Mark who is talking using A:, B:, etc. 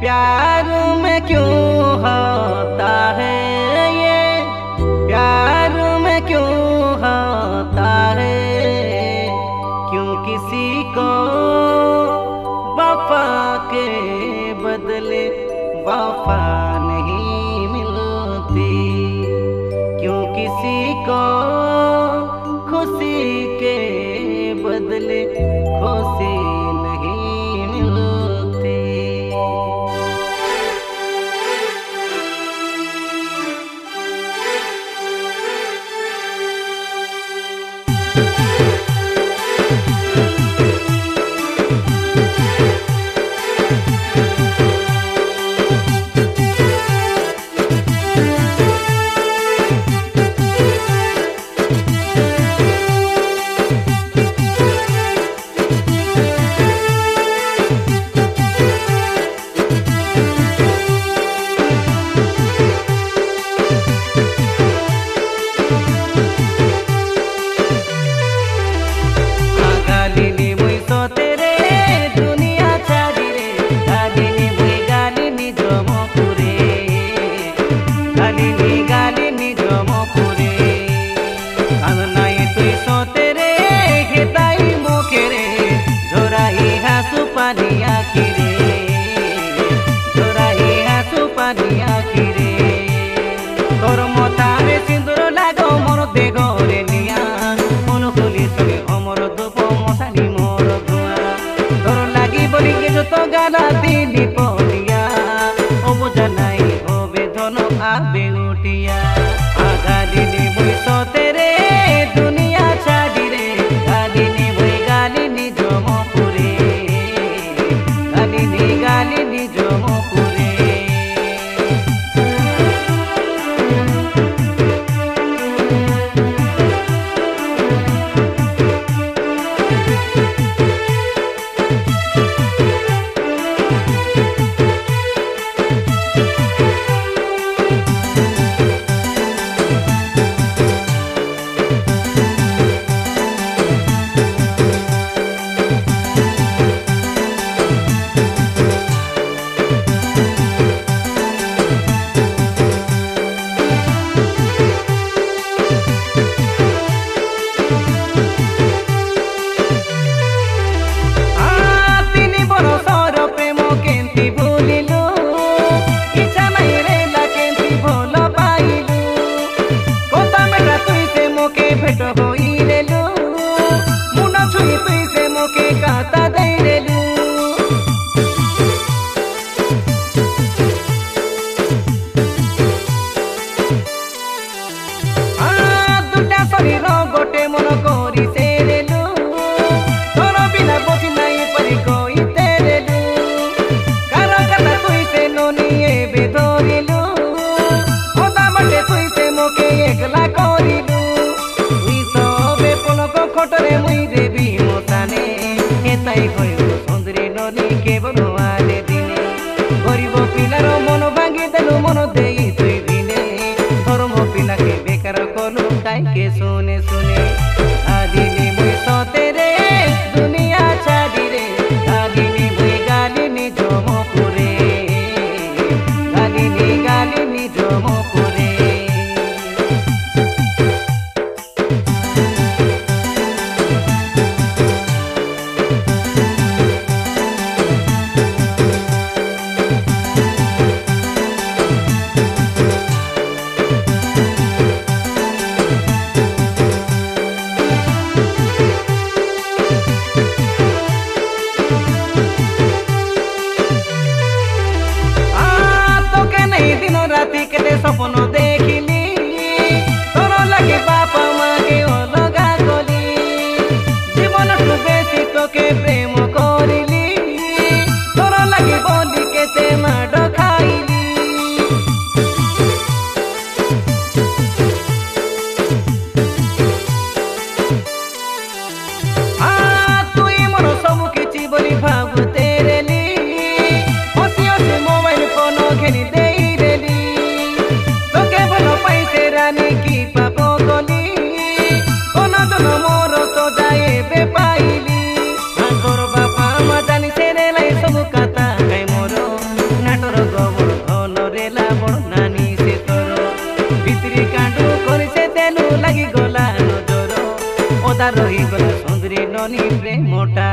A: प्यार में क्यों होता है ये, प्यार में क्यों होता है, क्यों किसी को वफा के बदले वफा नहीं मिलती, क्यों किसी को खुशी के बदले खुशी नहीं मिलती। तो गाना दिली पोलिया ओ बुझा नहीं हो बेधन आबे उठिया आधा दिली मुई तो तेरे दुनिया छाड़ी रे गाली नी मुई गाली नी जमपुरे गाली नी जमपुरे। खोटरे मुई देवी मोताने एताई कइबो सुंदरी ननी केवल आले दिने गरीब पिलार मन भांगी देलु मन देई तुई दिने धर्म पिला के बेकार कलु काई सुने सुने आदिनी मुई तो तेरे दुनिया छाड़ी रे आदिनी मुई गाली नी जमपुरे गाली नी जमपुरे। सपन देखिली तोर लगे बापा माँ के अलगा गली जीवन ठू बेसी तोके प्रेम करिली तोर लगे बोली केते माड खाइली तुई मोर सब किछि बोली भाबु तेरे ली हसी हसी मोबाइल फोन घेनी देई रेली तो के भलो ନନି ପ୍ରେମଟା